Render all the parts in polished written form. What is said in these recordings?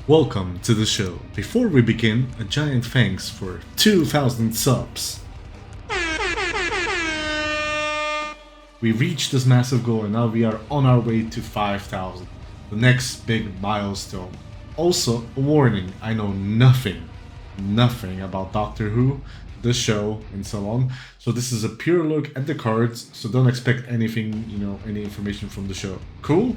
Welcome to the show. Before we begin, a giant thanks for 2,000 subs. We reached this massive goal and now we are on our way to 5,000, the next big milestone. Also, a warning, I know nothing about Doctor Who, the show, and so on. So this is a pure look at the cards, so don't expect anything, any information from the show. Cool?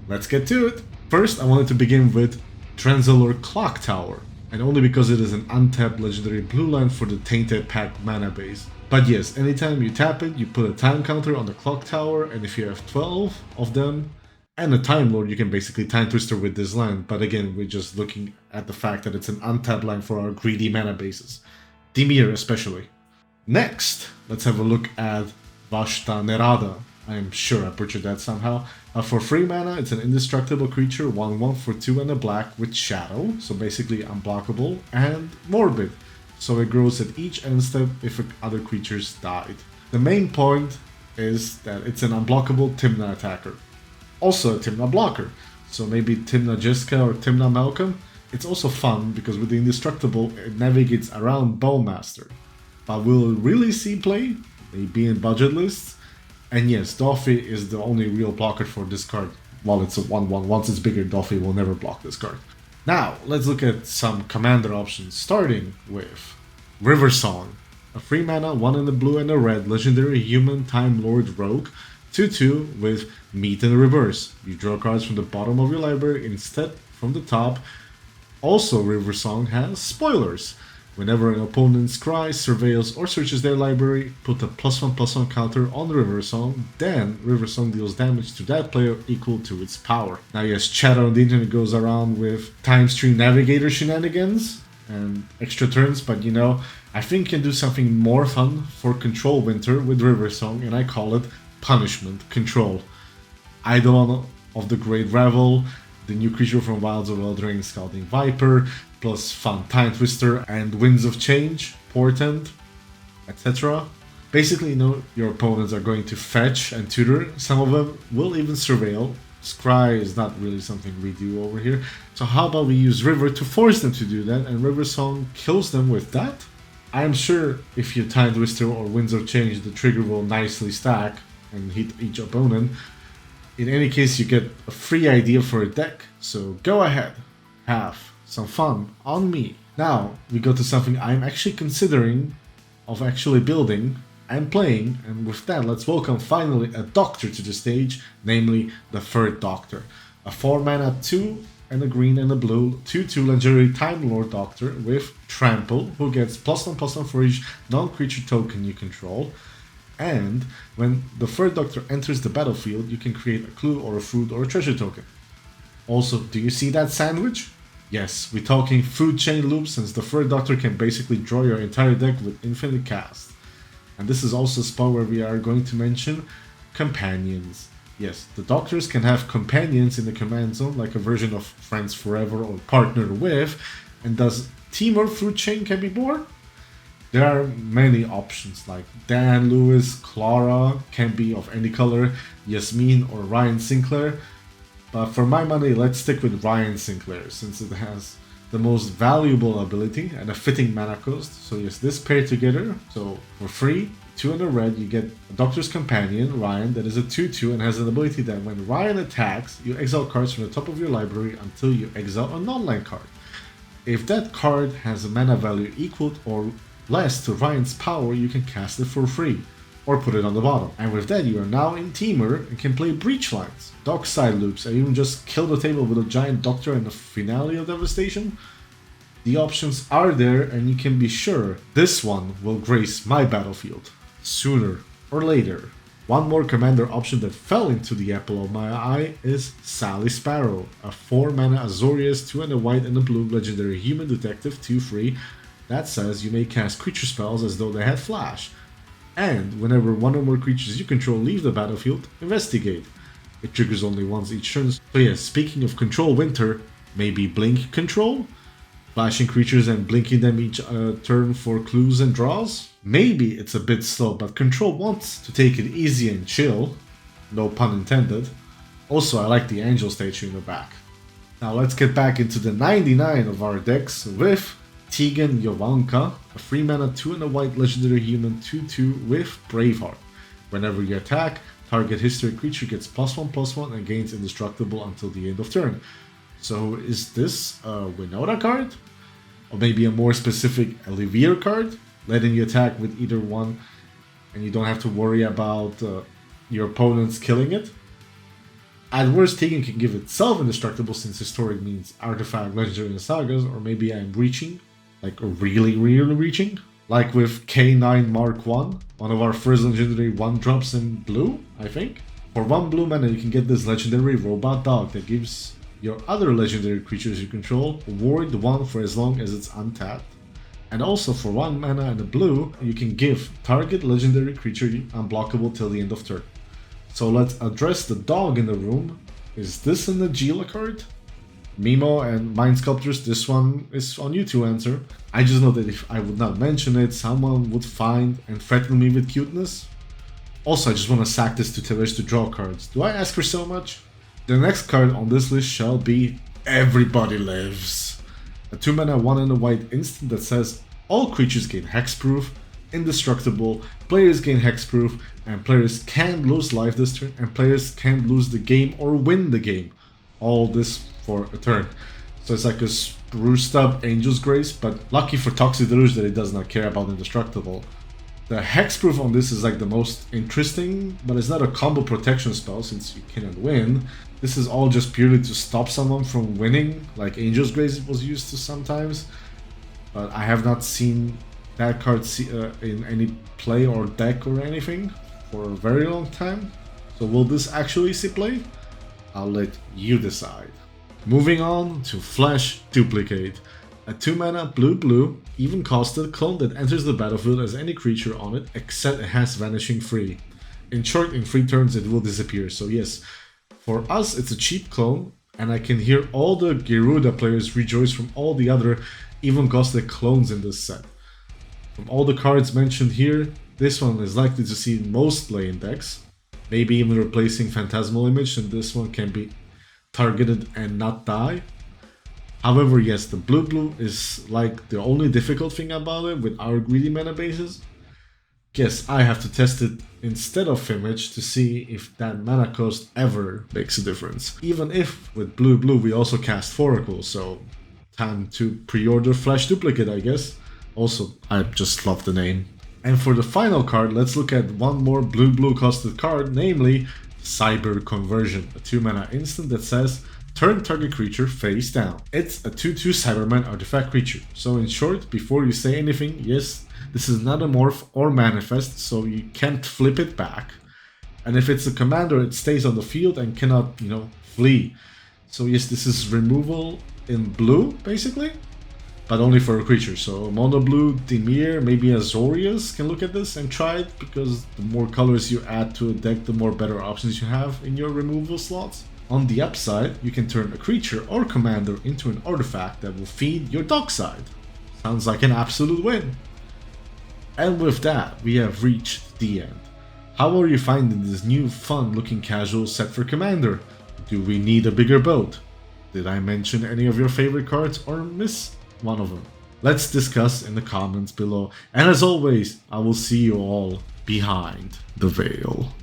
Let's get to it. First, I wanted to begin with Transalor Clock Tower, and only because it is an untapped legendary blue land for the Tainted Pact mana base. But yes, anytime you tap it, you put a time counter on the Clock Tower, and if you have 12 of them, and a Time Lord, you can basically Time Twister with this land. But again, we're just looking at the fact that it's an untapped land for our greedy mana bases. Dimir especially. Next, let's have a look at Vashta Nerada. I am sure I butchered that somehow. For 3 mana, it's an indestructible creature, 1/1 for 2 and a black with Shadow, so basically unblockable, and Morbid, so it grows at each end step if other creatures died. The main point is that it's an unblockable Tymna attacker. Also a Tymna blocker, so maybe Tymna Jiska or Tymna Malcolm. It's also fun because with the indestructible, it navigates around Bowmaster. But will it really see play? Maybe in budget lists? And yes, Doffy is the only real blocker for this card. While it's a 1/1, once it's bigger, Doffy will never block this card. Now, let's look at some commander options, starting with River Song. A 3 mana, 1 in the blue and a red, legendary human Time Lord Rogue, 2/2 with Meet in Reverse. You draw cards from the bottom of your library instead from the top. Also, River Song has spoilers. Whenever an opponent scries, surveils, or searches their library, put a +1/+1 counter on River Song, then River Song deals damage to that player equal to its power. Now yes, chat on the internet goes around with Time Stream Navigator shenanigans and extra turns, but I think you can do something more fun for Control Winter with River Song, and I call it Punishment Control. Eidolon of the Great Revel, the new creature from Wilds of Eldraine, Scalding Viper, plus fun Time Twister and Winds of Change, Portent, etc. Basically, your opponents are going to fetch and tutor. Some of them will even surveil. Scry is not really something we do over here. So how about we use River to force them to do that, and River Song kills them with that? I'm sure if you Time Twister or Winds of Change, the trigger will nicely stack and hit each opponent. In any case, you get a free idea for a deck, so go ahead, have some fun on me. Now, we go to something I'm actually considering of actually building and playing, and with that, let's welcome finally a Doctor to the stage, namely the Third Doctor. A 4 mana, 2 and a green and a blue, 2/2 legendary Time Lord Doctor with Trample, who gets +1/+1 for each non-creature token you control. And when the Third Doctor enters the battlefield, you can create a clue or a food or a treasure token. Also, do you see that sandwich? Yes, we're talking food chain loop, since the Third Doctor can basically draw your entire deck with infinite cast. And this is also a spot where we are going to mention companions. Yes, the Doctors can have companions in the command zone, like a version of Friends Forever or Partner With. And does Team or Food Chain can be born? There are many options, like Dan, Lewis, Clara, can be of any color, Yasmin or Ryan Sinclair. But for my money, let's stick with Ryan Sinclair, since it has the most valuable ability and a fitting mana cost. So yes, this pair together, so for free, 2 and a red, you get a Doctor's Companion, Ryan, that is a 2/2 and has an ability that when Ryan attacks, you exile cards from the top of your library until you exile a non-land card. If that card has a mana value equal or less to Ryan's power, you can cast it for free, or put it on the bottom. And with that, you are now in Teamer and can play Breach Lines, Dockside Loops, and even just kill the table with a giant Doctor and a Finale of Devastation. The options are there, and you can be sure this one will grace my battlefield, sooner or later. One more commander option that fell into the apple of my eye is Sally Sparrow, a 4 mana Azorius, 2 and a white and a blue legendary human detective, 2/3, that says you may cast creature spells as though they had flash. And whenever one or more creatures you control leave the battlefield, investigate. It triggers only once each turn. So yes, speaking of Control Winter, maybe Blink Control? Flashing creatures and blinking them each turn for clues and draws? Maybe it's a bit slow, but Control wants to take it easy and chill. No pun intended. Also, I like the angel statue in the back. Now let's get back into the 99 of our decks with Tegan Yovanka, a 3 mana 2 and a white legendary human 2/2 with Braveheart. Whenever you attack, target history creature gets +1/+1 and gains indestructible until the end of turn. So is this a Winota card? Or maybe a more specific Alivier card? Letting you attack with either one and you don't have to worry about your opponents killing it? At worst, Tegan can give itself indestructible since historic means artifact, legendary, and sagas, or maybe I'm reaching, like really reaching. Like with K9 Mark 1, one of our first legendary 1-drops in blue, I think. For 1 blue mana, you can get this legendary robot dog that gives your other legendary creatures you control ward 1 for as long as it's untapped. And also for 1 mana and a blue, you can give target legendary creature unblockable till the end of turn. So let's address the dog in the room. Is this an Agila card? Mimo and Mind Sculptors, this one is on you to answer. I just know that if I would not mention it, someone would find and threaten me with cuteness. Also, I just want to sack this to Tevesh to draw cards. Do I ask for so much? The next card on this list shall be Everybody Lives. A 2 mana 1 and a white instant that says all creatures gain hexproof, indestructible, players gain hexproof, and players can lose life this turn, and players can lose the game or win the game. All this for a turn. So it's like a spruced up Angel's Grace, but lucky for Toxic Deluge that it does not care about indestructible. The hexproof on this is like the most interesting, but it's not a combo protection spell since you cannot win. This is all just purely to stop someone from winning, like Angel's Grace was used to sometimes. But I have not seen that card in any play or deck or anything for a very long time. So will this actually see play? I'll let you decide. Moving on to Flash Duplicate. A 2 mana blue even costed clone that enters the battlefield as any creature on it except it has vanishing free. In short, in 3 turns it will disappear. So yes, for us it's a cheap clone, and I can hear all the Geruda players rejoice from all the other even costed clones in this set. From all the cards mentioned here, this one is likely to see most play in decks. Maybe even replacing Phantasmal Image, and this one can be targeted and not die. However, yes, the blue is like the only difficult thing about it with our greedy mana bases. Guess I have to test it instead of Image to see if that mana cost ever makes a difference. Even if with blue we also cast Foracle, so time to pre-order Flash Duplicate, I guess. Also, I just love the name. And for the final card, let's look at one more blue costed card, namely Cyber Conversion, a 2 mana instant that says turn target creature face down. It's a 2/2 Cyberman artifact creature. So in short, before you say anything, yes, this is not a morph or manifest, so you can't flip it back. And if it's a commander, it stays on the field and cannot, flee. So yes, this is removal in blue, basically, but only for a creature. So mono blue, Dimir, maybe Azorius can look at this and try it, because the more colors you add to a deck, the more better options you have in your removal slots. On the upside, you can turn a creature or commander into an artifact that will feed your dockside. Sounds like an absolute win. And with that, we have reached the end. How are you finding this new fun looking casual set for commander? Do we need a bigger boat? Did I mention any of your favorite cards or miss one of them? Let's discuss in the comments below. And as always, I will see you all behind the veil.